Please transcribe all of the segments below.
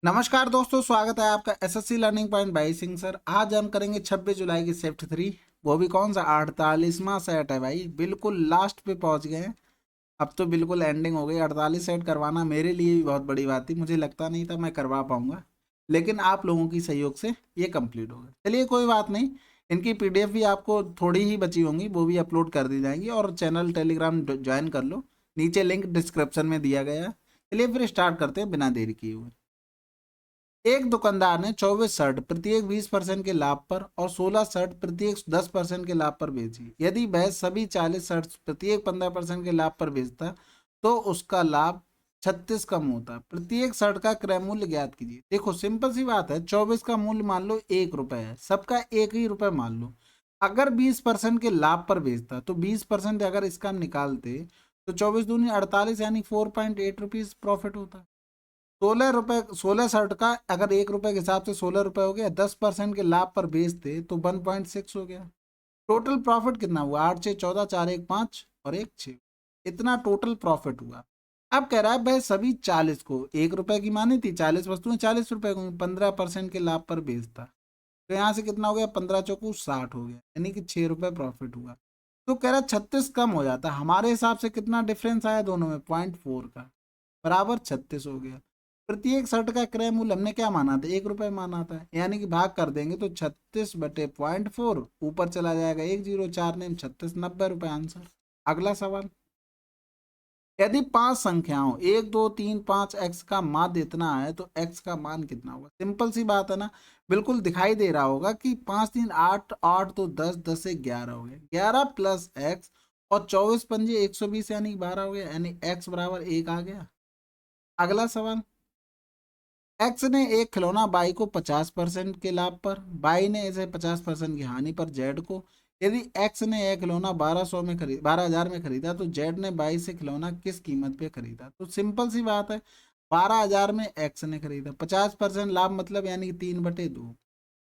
नमस्कार दोस्तों, स्वागत है आपका SSC learning point by Singh sir. आज हम करेंगे 26 जुलाई की शिफ्ट 3। वो भी कौन सा 48वां सेट है भाई, बिल्कुल लास्ट पे पहुंच गए हैं। अब तो बिल्कुल एंडिंग हो गई। 48 सेट करवाना मेरे लिए भी बहुत बड़ी बात थी, मुझे लगता नहीं था मैं करवा पाऊंगा, लेकिन आप लोगों की सहयोग से ये कंप्लीट हो गया। चलिए कोई बात नहीं, इनकी पीडीएफ भी आपको थोड़ी ही बची होंगी, वो भी अपलोड कर दी जाएंगी। और चैनल टेलीग्राम ज्वाइन कर लो, नीचे लिंक डिस्क्रिप्शन में दिया गया है। चलिए फिर स्टार्ट करते हैं बिना देरी किए हुए। एक दुकानदार ने 24 शर्ट प्रत्येक 20% के लाभ पर और 16 शर्ट प्रत्येक 10% के लाभ पर बेची। यदि वह सभी 40 शर्ट प्रत्येक 15% के लाभ पर बेचता तो उसका लाभ 36 कम होता। प्रत्येक शर्ट का क्रय मूल्य ज्ञात कीजिए। देखो सिंपल सी बात है, 24 का मूल्य मान लो 1 रुपए है, सबका 1 ही रुपए मान लो। अगर 20% के लाभ पर बेचता तो 20% अगर इसका हम निकालते तो 24 दूनी 48 यानी 4.8 रुपीज प्रॉफिट होता। 16 रुपए, 16 शर्ट का अगर 1 रुपए के हिसाब से 16 रुपए हो गया, 10% के लाभ पर बेचते तो 1.6 हो गया। टोटल प्रॉफिट कितना हुआ? 8 6 14, 4 1 5 और 1 6, इतना टोटल प्रॉफिट हुआ। अब कह रहा है भाई सभी 40 को 1 रुपए की मानी थी, 40 वस्तुएं 40 रुपए को 15% के लाभ पर बेचता तो यहाँ से कितना हो गया? 15 चौकू 60 हो गया, यानी कि 6 रुपए प्रॉफिट हुआ। तो कह रहा 36 कम हो जाता। हमारे हिसाब से कितना डिफरेंस आया दोनों में? 0.4 का, बराबर 36 हो गया। प्रत्येक शर्ट का क्रय मूल्य हमने क्या माना था? 1 रुपए माना था, यानी कि भाग कर देंगे तो 36/0.4 ऊपर चला जाएगा 104 ने 36, 90 रुपए आंसर। अगला सवाल, यदि 5 संख्याओं 1 2 3 5 एक्स का माध्य इतना है तो एक्स का मान कितना होगा? सिंपल सी बात है ना, बिल्कुल दिखाई दे रहा होगा कि 5 3 8, 8 2 10, 10 से 11 हो गया, 11 प्लस एक्स और 24 पंजे 120 यानी 12 हो गया, यानी एक्स बराबर 1 आ गया। अगला सवाल, एक्स ने एक खिलौना बाई को 50% के लाभ पर, बाई ने इसे 50% की हानि पर जेड को। यदि एक्स ने एक खिलौना 12,000 में खरीदा तो जेड ने बाई से खिलौना किस कीमत पे खरीदा? तो सिंपल सी बात है, 12,000 में एक्स ने खरीदा, 50% लाभ मतलब यानी कि 3/2,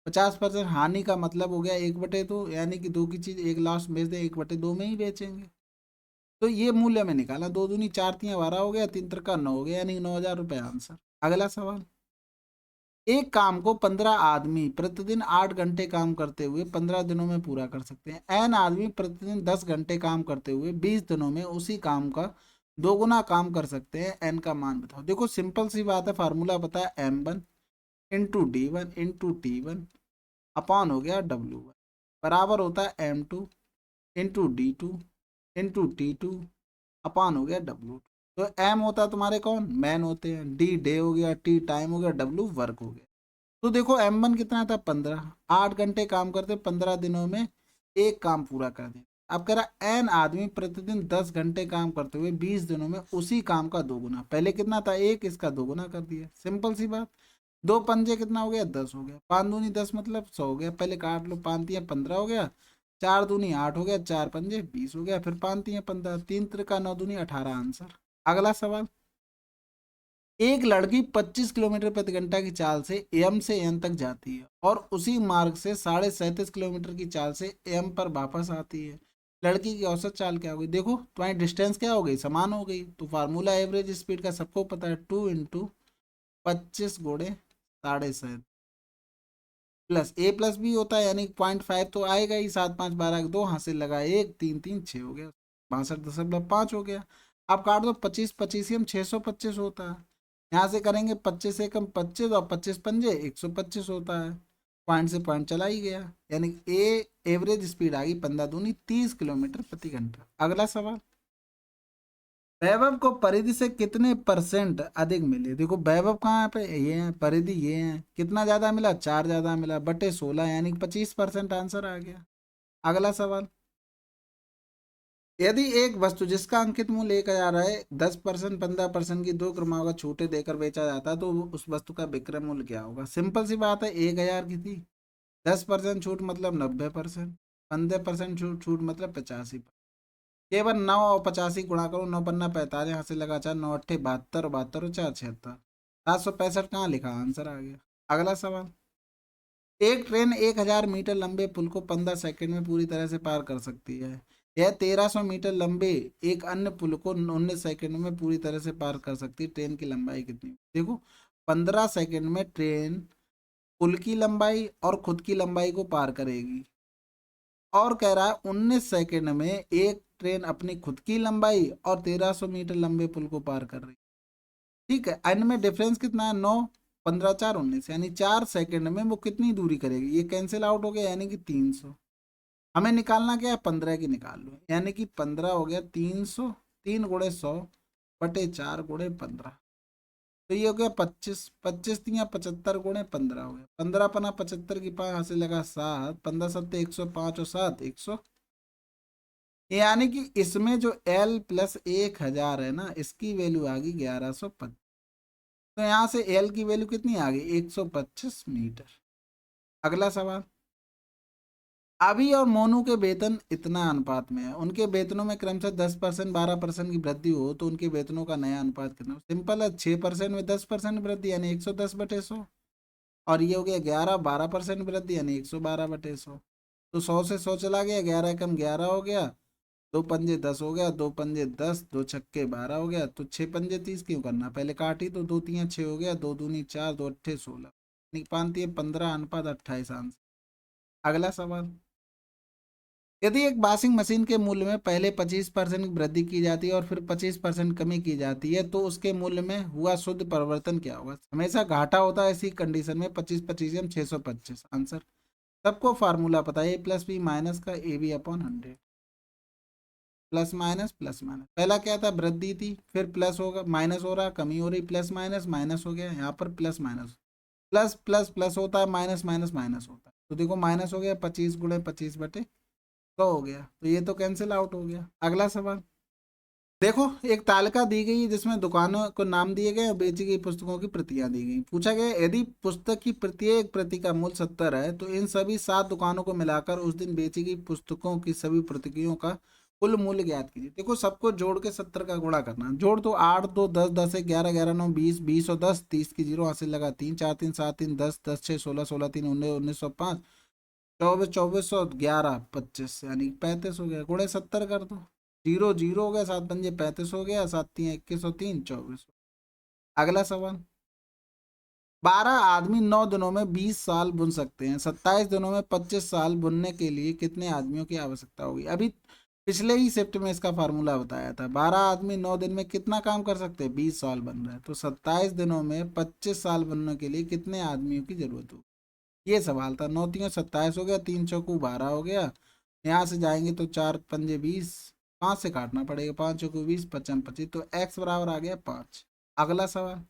50% हानि का मतलब हो गया 1/2, यानी कि दो की चीज एक लास्ट बेच दे 1/2 में ही बेचेंगे। तो ये मूल्य में निकाला, 2 दूनी 4 तियां 12 हो गया, 3 त्रिका 9 हो गया, यानी 9,000 रुपये आंसर। अगला सवाल, एक काम को 15 आदमी प्रतिदिन 8 घंटे काम करते हुए 15 दिनों में पूरा कर सकते हैं। एन आदमी प्रतिदिन 10 घंटे काम करते हुए 20 दिनों में उसी काम का दोगुना काम कर सकते हैं। एन का मान बताओ। देखो सिंपल सी बात है, फार्मूला पता है, M1 × D1 × T1 अपॉन हो गया W1 बराबर होता है M2 × D2 × T2 अपॉन हो गया W2। तो M होता है तुम्हारे कौन? मैन होते हैं। D डे हो गया, T टाइम हो गया, W वर्क हो गया। तो देखो M1 कितना था? 15, 8 घंटे काम करते 15 दिनों में एक काम पूरा कर दे। अब कह रहा एन आदमी प्रतिदिन 10 घंटे काम करते हुए 20 दिनों में उसी काम का दोगुना, पहले कितना था? एक, इसका दोगुना कर दिया। सिंपल सी बात, दो पंजे कितना हो गया? 10 हो गया, 5 दूनी 10 मतलब 100 हो गया, पहले काट लो, 5 तियां 15 हो गया, 4 दूनी 8 हो गया, 4 पंजे 20 हो गया, फिर 5 तियां 15, 3 त्रिका 9 दूनी 18 आंसर। अगला सवाल, एक लड़की 25 किलोमीटर प्रति घंटा की चाल से एम से एन तक जाती है और उसी मार्ग से 37.5 किलोमीटर की चाल से एम पर वापस आती है। लड़की की औसत चाल क्या हो गई? देखो तुम्हारी डिस्टेंस क्या हो गई? समान हो गई। तो फार्मूला एवरेज स्पीड का सबको पता है, 2 × 25 × 7.5 प्लस ए प्लस बी होता है, यानी 0.5 तो आएगा ही। 7 5 12 2 हासिल लगा, 1 3 3 6 हो गया, 62.5 हो गया। आप काट दो, 25 25 625 होता है। यहाँ से करेंगे 25 एकम 25 और 25 पंजे 125 होता है। पॉइंट से पॉइंट चला ही गया, यानी ए एवरेज स्पीड आ गई 15 दूनी 30 किलोमीटर प्रति घंटा। अगला सवाल, वैभव को परिधि से कितने परसेंट अधिक मिले? देखो वैभव कहाँ पे? ये है परिधि, ये है, कितना ज्यादा मिला? 4 ज्यादा मिला, बटे 16 यानी 25% आंसर आ गया। अगला सवाल, यदि एक वस्तु जिसका अंकित मूल्य 1,000 है 10% 15% की दो क्रमांक छूटे देकर बेचा जाता है तो उस वस्तु का विक्रय मूल्य क्या होगा? सिंपल सी बात है, 1,000 की थी, 10% छूट मतलब 90%, 15% छूट छूट मतलब 85। केवल 9 और 85 गुणा करो, 9 × 5 = 45, यहाँ से लगा 4, 9 × 8 = 72 और 72 और 4 = 76, 765 कहाँ लिखा? आंसर आ गया। अगला सवाल, एक ट्रेन 1,000 मीटर लंबे पुल को 15 सेकंड में पूरी तरह से पार कर सकती है। यह 1,300 मीटर लंबे एक अन्य पुल को 19 सेकंड में पूरी तरह से पार कर सकती है। ट्रेन की लंबाई कितनी? देखो 15 सेकंड में ट्रेन पुल की लंबाई और खुद की लंबाई को पार करेगी। और कह रहा है 19 सेकंड में एक ट्रेन अपनी खुद की लंबाई और 1300 मीटर लंबे पुल को पार कर रही। ठीक है, एंड में डिफरेंस कितना है? 9, 15, 4, 19, यानी 4 सेकंड में वो कितनी दूरी करेगी? ये कैंसिल आउट हो गया, यानी कि 300। हमें निकालना क्या है? 15 की निकाल लो, यानी कि 15 हो गया 300, 3 × 100/4 × 15। तो ये हो गया 25, 25 × 75 × 15 हो गया। 15×5 की 5 हासिल लगा 7, 15×7 105 और 7 100। यानी कि इसमें जो L + 1000 है ना, इसकी वैल्यू आ गई 1125। तो यहाँ से L की वैल्यू कितनी आ गई? 125 मीटर। अगला सवाल, अभी और मोनू के वेतन इतना अनुपात में है, उनके वेतनों में क्रमशः 10%, 12% की वृद्धि हो तो उनके वेतनों का नया अनुपात कितना हो? सिंपल है, 6% में 10% वृद्धि यानी 110/100, और ये हो गया 11, 12% वृद्धि यानी 112/100। तो 100 से 100 चला गया, 11 कम 11 हो गया, 2 पंजे 10 हो गया, 2 पंजे 10, 2 छक्के 12 हो गया। तो 6 पंजे 30 क्यों करना, पहले काटी तो 2 × 3 = 6 हो गया, 2 दूनी 4, 2 अट्ठे 16, पानती है 15, अनुपात 28 आंसर। अगला सवाल, यदि एक वॉशिंग मशीन के मूल्य में पहले 25% की वृद्धि की जाती है और फिर 25% कमी की जाती है तो उसके मूल्य में हुआ शुद्ध परिवर्तन क्या होगा? हमेशा घाटा होता है ऐसी कंडीशन में। 25 25 625 आंसर। सबको फार्मूला पता है, A+B माइनस का AB/100, प्लस माइनस। पहला क्या था? वृद्धि थी, फिर प्लस होगा, माइनस हो रहा, कमी हो रही, प्लस माइनस माइनस हो गया, यहाँ पर plus minus, plus plus plus होता है, माइनस माइनस माइनस होता है। तो देखो माइनस हो गया, 25 × 25/100 हो गया, तो ये तो कैंसिल आउट हो गया। अगला सवाल, देखो एक तालिका दी गई है जिसमें दुकानों को नाम दिए गए और बेची गई पुस्तकों की प्रतियां दी गई। पूछा गया यदि पुस्तक की प्रत्येक प्रति का मूल्य 70 है तो इन सभी 7 दुकानों को मिलाकर उस दिन बेची गई पुस्तकों की सभी प्रतियों का कुल मूल्य ज्ञात कीजिए। देखो सबको जोड़ के 70 का गुणा करना, जोड़ तो 8 2 10 10 1 11 11 9 20 20 और 10 30 की 0 हासिल लगा 3 4 3 7 3 10 10 6 16 16 3 19 1905 24 2411 25, यानी 35 हो गया। गुणे 70 कर दो, 0 0 हो गया, 7 पंजे 35 हो गया, 7 3 21 और 3 24। अगला सवाल, 12 आदमी 9 दिनों में 20 साल बुन सकते हैं, 27 दिनों में 25 साल बुनने के लिए कितने आदमियों की आवश्यकता होगी? अभी पिछले ही शिफ्ट में इसका फार्मूला बताया था। 12 आदमी 9 दिन में कितना काम कर सकते हैं? 20 साल बन रहा है, तो 27 दिनों में 25 साल बनने के लिए कितने आदमियों की जरूरत होगी? ये सवाल था। 9 × 3 = 27 हो गया, 3 × 4 = 12 हो गया, यहाँ से जाएंगे तो 4 पंजे 20, 5 से काटना पड़ेगा, 5 × 4 = 20, 5 × 25, तो x बराबर आ गया 5। अगला सवाल,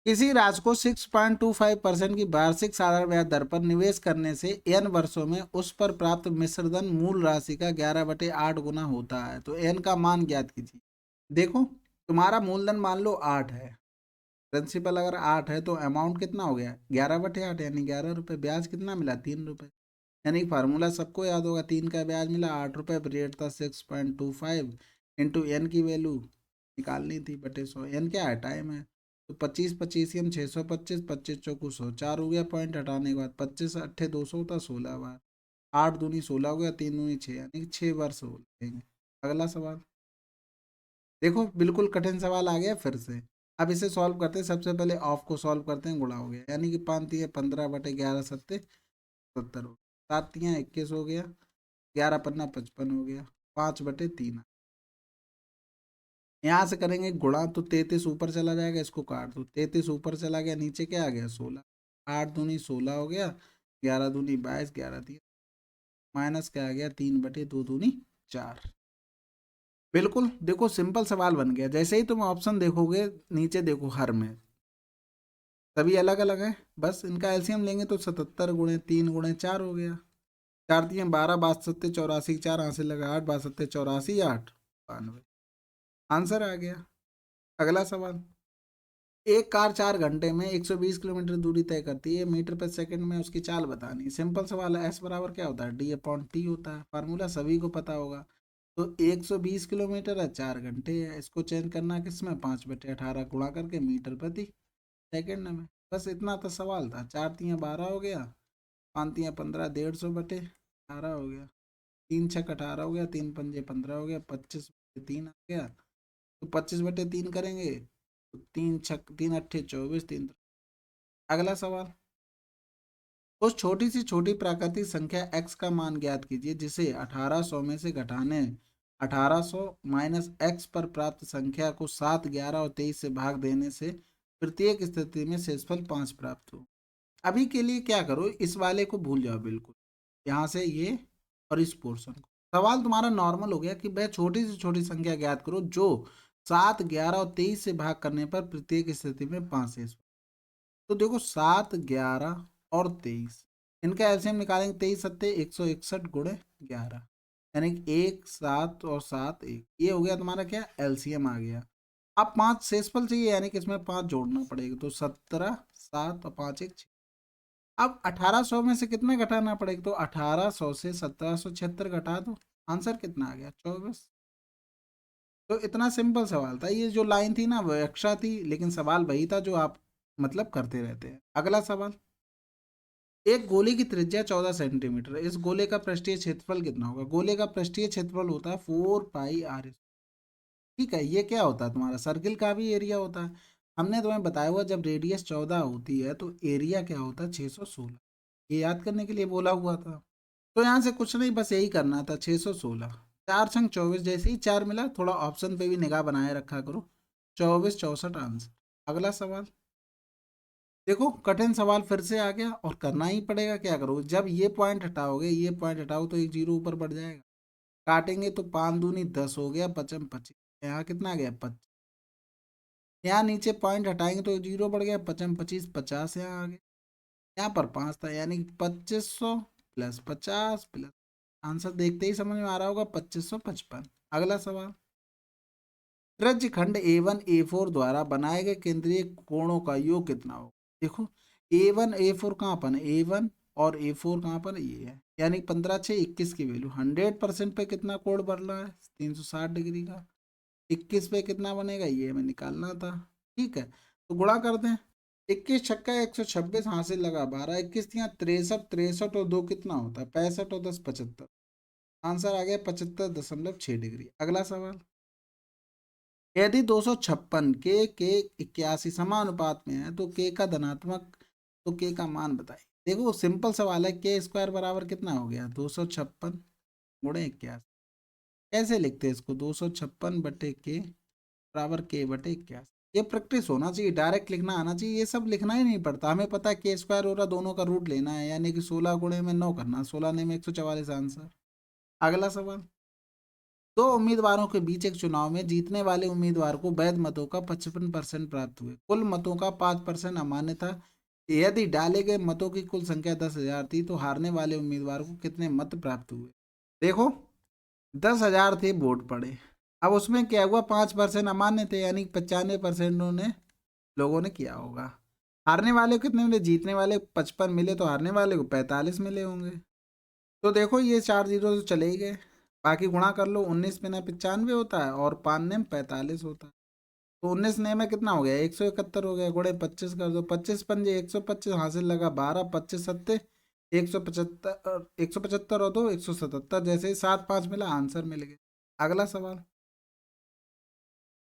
किसी राशि को 6.25% की वार्षिक साधारण ब्याज दर पर निवेश करने से n वर्षों में उस पर प्राप्त मिश्रधन मूल राशि का 11/8 गुना होता है, तो n का मान ज्ञात कीजिए। देखो तुम्हारा मूलधन मान लो 8 है, प्रिंसिपल अगर 8 है तो अमाउंट कितना हो गया? 11/8, यानी 11 रुपये। ब्याज कितना मिला? 3 रुपये। यानी फार्मूला सबको याद होगा, 3 का ब्याज मिला 8 रुपये, रेट था 6.25 इंटू एन की वैल्यू निकालनी थी बटे 100। एन क्या है? टाइम है। तो 25 25 625, 25 चौकू 100, 4 हो गया, पॉइंट हटाने के बाद 25 अट्ठे 200 होता, 16 बार, 8 दूनी 16 हो गया, 3 दूनी 6, यानी कि 6 वर्ष हो जाएंगे। अगला सवाल, देखो बिल्कुल कठिन सवाल आ गया फिर से। अब इसे सॉल्व करते हैं, सबसे पहले ऑफ को सॉल्व करते हैं, गुणा हो गया, यानी कि 5×3 = 15/11 = 70 हो गया, 7×3 = 21 हो गया, 11×5 = 55 हो गया, 5/3। यहाँ से करेंगे गुणा तो 33 ऊपर चला जाएगा, इसको काट दो, 33 ऊपर चला गया, नीचे क्या आ गया? 16, 8 दूनी 16 हो गया, 11 दूनी 22, 11 3 माइनस क्या आ गया? 3/2 दूनी 4। बिल्कुल देखो सिंपल सवाल बन गया। जैसे ही तुम ऑप्शन देखोगे नीचे देखो हर में सभी अलग अलग है, बस इनका एलसीएम लेंगे तो 77 × 3 × 4 हो गया, 4×3 = 12, 5×7 = 84, 4 हासिल लगा 8, 5×7 = 84, 8 92, आंसर आ गया। अगला सवाल, एक कार 4 घंटे में 120 किलोमीटर दूरी तय करती है, मीटर पर सेकंड में उसकी चाल बतानी। सिंपल सवाल है, एस बराबर क्या होता है? D/T होता है, फार्मूला सभी को पता होगा। तो 120 किलोमीटर है, 4 घंटे है, इसको चेंज करना किस में? 5/18 गुणा करके मीटर प्रति सेकंड में। बस इतना तो सवाल था। 4×3 = 12 हो गया, 5×3 = 15, 150/18 हो गया, 3×6 = 18 हो गया, 3 पंजे 15 हो गया, 25/3 आ गया। तो 25/3 करेंगे तो 3 अट्ठे 24, 3। अगला सवाल, उस छोटी सी छोटी प्राकृतिक संख्या x का मान ज्ञात कीजिए जिसे 1800 में से घटाने 1800 माइनस x पर प्राप्त संख्या को 7, 11 और 23 से भाग देने से प्रत्येक स्थिति में शेषफल 5 प्राप्त हो। अभी के लिए क्या करो, इस वाले को भूल जाओ बिल्कुल, यहाँ से ये और इस पोर्शन को। सवाल तुम्हारा नॉर्मल हो गया कि भाई छोटी से छोटी संख्या ज्ञात करो जो 7, 11 और 23 से भाग करने पर प्रत्येक स्थिति में 5 शेष। तो देखो 7, 11 और 23, इनका एलसीएम निकालेंगे। 23 सत्ते 161 गुणे 11, यानी 1, 7 और 7 1, ये हो गया तुम्हारा क्या, एलसीएम आ गया। अब 5 शेषफल चाहिए, यानी कि इसमें 5 जोड़ना पड़ेगा। तो 17, 7 और 5 1 6। अब 1800 में से कितना घटाना पड़ेगा, तो 1800 से 1776 घटा दो, आंसर कितना आ गया, 24। तो इतना सिंपल सवाल था। ये जो लाइन थी ना वो एक्स्ट्रा थी, लेकिन सवाल वही था जो आप मतलब करते रहते हैं। अगला सवाल, एक गोले की त्रिज्या 14 सेंटीमीटर है, इस गोले का पृष्ठीय क्षेत्रफल कितना होगा। गोले का पृष्ठीय क्षेत्रफल होता है 4πr। ठीक है, ये क्या होता है तुम्हारा, सर्किल का भी एरिया होता है। हमने तुम्हें बताया हुआ जब रेडियस 14 होती है तो एरिया क्या होता है, 616। ये याद करने के लिए बोला हुआ था। तो यहाँ से कुछ नहीं, बस यही करना था, 616। 4 छंग 24, जैसे ही 4 मिला थोड़ा ऑप्शन पे भी निगाह बनाए रखा करो। 24 64 आंसर। अगला सवाल, देखो कठिन सवाल फिर से आ गया और करना ही पड़ेगा, क्या करो, जब ये पॉइंट हटाओगे, ये पॉइंट हटाओ तो एक जीरो ऊपर बढ़ जाएगा। काटेंगे तो 5 दूनी 10 हो गया, 55 25, यहाँ कितना आ गया 25। यहाँ नीचे पॉइंट हटाएंगे तो जीरो बढ़ गया, 55 25 50 यहाँ आ गया। यहाँ पर 5 था, यानी 2500 प्लस 50 प्लस, आंसर देखते ही समझ में आ रहा होगा 2555। अगला सवाल, त्रिज्यखंड A1 A4 द्वारा बनाए गए केंद्रीय कोणों का योग कितना हो। देखो A1 A4 कहाँ पर है, A1 और A4 कहाँ पर है, ये है, यानी 15 6 21 की वैल्यू 100% पे कितना कोण बढ़ रहा है, 360 डिग्री का। 21 पे कितना बनेगा, ये हमें निकालना था। ठीक है, तो गुणा कर दें। 21 छक्का 126 हासिल लगा 12, 21 यहाँ 63, 63 और 2 कितना होता है 65 और 10 75, आंसर आ गया 75.6 डिग्री। अगला सवाल, यदि 256 के 81 समानुपात में है तो के का धनात्मक, तो के का मान बताइए। देखो सिंपल सवाल है, के स्क्वायर बराबर कितना हो गया 256 गुणे 81। कैसे लिखते हैं इसको, 256 बटे के बराबर के बटे 81। ये प्रैक्टिस होना चाहिए, डायरेक्ट लिखना आना चाहिए, ये सब लिखना ही नहीं पड़ता। हमें पता है के स्क्वायर हो रहा, दोनों का रूट लेना है, यानी कि 16 गुणे में 9 करना, 16 ने में 144 आंसर। अगला सवाल, दो उम्मीदवारों के बीच एक चुनाव में जीतने वाले उम्मीदवार को वैध मतों का 55% प्राप्त हुए, कुल मतों का 5% अमान्य था। यदि डाले गए मतों की कुल संख्या 10,000 थी तो हारने वाले उम्मीदवार को कितने मत प्राप्त हुए। देखो 10,000 थे वोट पड़े, अब उसमें क्या हुआ, 5% अमान्य थे, यानी 95% उन्होंने लोगों ने किया होगा। हारने वाले को कितने मिले, जीतने वाले 55 मिले तो हारने वाले को 45 मिले होंगे। तो देखो ये 4 जीरो तो चले ही गए, बाकी गुणा कर लो, 19 में 95 होता है और 5 ने 45 होता है। तो 19 ने में कितना हो गया 171 हो गया, गुणे 25 कर दो, 25 पंजे 125 हासिल लगा 12, 25 सत्ते 175, 175 और 2 177, जैसे ही 7 5 मिला आंसर मिल गया। अगला सवाल,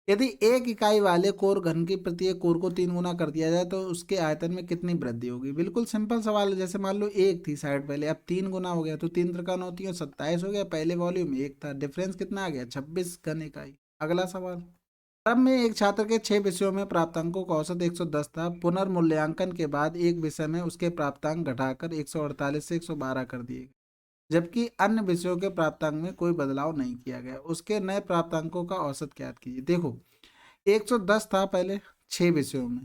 यदि एक इकाई वाले कोर घन की प्रत्येक कोर को 3 गुना कर दिया जाए तो उसके आयतन में कितनी वृद्धि होगी। बिल्कुल सिंपल सवाल है, जैसे मान लो एक थी साइड पहले, अब 3 गुना हो गया तो 3 त्रिकान होती है 27 हो गया, पहले वॉल्यूम 1 था, डिफरेंस कितना आ गया 26 घन इकाई। अगला सवाल, तब में एक छात्र के 6 विषयों में प्राप्तांकों का औसत 110 था, पुनर्मूल्यांकन के बाद एक विषय में उसके प्राप्तांक घटाकर 148 से 112 कर दिए गए, जबकि अन्य विषयों के प्राप्तांक में कोई बदलाव नहीं किया गया, उसके नए प्राप्तांकों का औसत ज्ञात कीजिए। देखो 110 था पहले 6 विषयों में,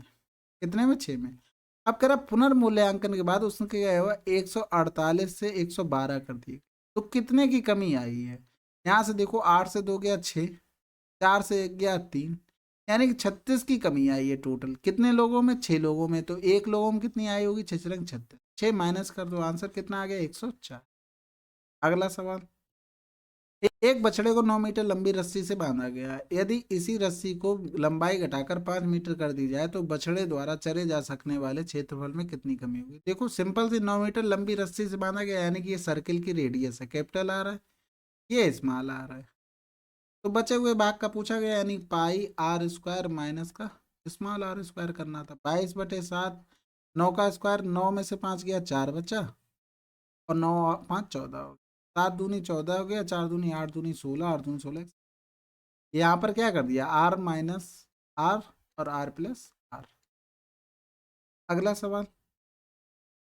कितने में 6 में, अब कह रहा पुनर्मूल्यांकन के बाद उसने क्या हुआ 148 से 112 कर दिए, तो कितने की कमी आई है। यहाँ से देखो 8 से 2 गया 6, 4 से 1 गया 3, यानी कि 36 की कमी आई है टोटल, कितने लोगों में 6 लोगों में, तो एक लोगों में कितनी आई होगी 6 36, 6 माइनस कर दो, आंसर कितना आ गया 104। अगला सवाल, एक बछड़े को 9 मीटर लंबी रस्सी से बांधा गया है, यदि इसी रस्सी को लंबाई घटाकर 5 मीटर कर दी जाए तो बछड़े द्वारा चरे जा सकने वाले क्षेत्रफल में कितनी कमी होगी। देखो सिंपल सी 9 मीटर लंबी रस्सी से बांधा गया, यानी कि ये सर्किल की रेडियस है, कैपिटल आ रहा है, ये स्मॉल आ रहा है, तो बचे हुए भाग का पूछा गया, यानी पाई r स्क्वायर माइनस का स्मॉल आर स्क्वायर करना था। 22/7, 9 का स्क्वायर, 9 में से 5 गया 4 बचा, और 9 5 14 हो गया, 7 दूनी 14 हो गया, 4 दूनी 8 दूनी 16, 8 दूनी 16। यहाँ पर क्या कर दिया, आर माइनस आर और आर प्लस आर। अगला सवाल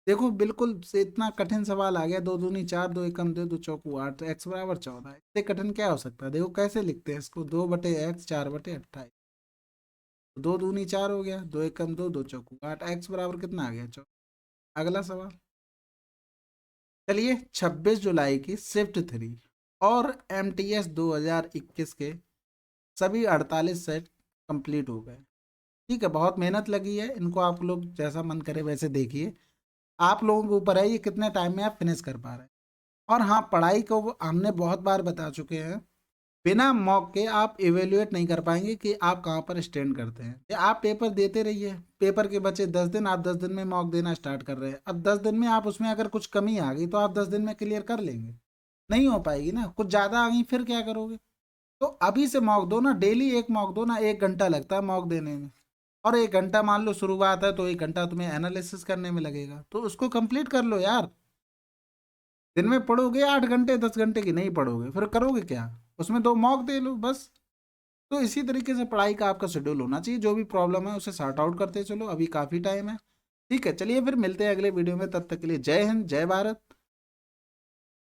देखो, बिल्कुल से इतना कठिन सवाल आ गया। 2 दूनी 4, 2 एकम 2, 2 चौकू 8, तो x बराबर 14। इससे कठिन क्या हो सकता है, देखो कैसे लिखते हैं इसको, 2/x 4/28। 2 दूनी 4 हो गया, 2 एकम 2, 2 चौकू 8, x बराबर कितना आ गया 14। अगला सवाल, चलिए 26 जुलाई की शिफ्ट 3 और MTS 2021 के सभी 48 सेट कंप्लीट हो गए। ठीक है, बहुत मेहनत लगी है इनको, आप लोग जैसा मन करे वैसे देखिए, आप लोगों के ऊपर है ये कितने टाइम में आप फिनिश कर पा रहे हैं। और हाँ, पढ़ाई को हमने बहुत बार बता चुके हैं, बिना मॉक के आप इवेल्युएट नहीं कर पाएंगे कि आप कहाँ पर स्टैंड करते हैं। ये आप पेपर देते रहिए, पेपर के बचे 10 दिन, आप 10 दिन में मॉक देना स्टार्ट कर रहे हैं। अब 10 दिन में आप उसमें अगर कुछ कमी आ गई तो आप 10 दिन में क्लियर कर लेंगे, नहीं हो पाएगी ना, कुछ ज़्यादा आ गई फिर क्या करोगे। तो अभी से मॉक दो ना, डेली एक मॉक दो ना, 1 घंटा लगता है मॉक देने में, और 1 घंटा मान लो शुरुआत है तो 1 घंटा तुम्हें एनालिसिस करने में लगेगा, तो उसको कंप्लीट कर लो यार। दिन में पढ़ोगे 8 घंटे 10 घंटे की, नहीं पढ़ोगे फिर करोगे क्या, उसमें 2 मॉक दे लो बस। तो इसी तरीके से पढ़ाई का आपका शेड्यूल होना चाहिए, जो भी प्रॉब्लम है उसे सॉर्ट आउट करते चलो, अभी काफ़ी टाइम है। ठीक है, चलिए फिर मिलते हैं अगले वीडियो में, तब तक के लिए जय हिंद जय भारत।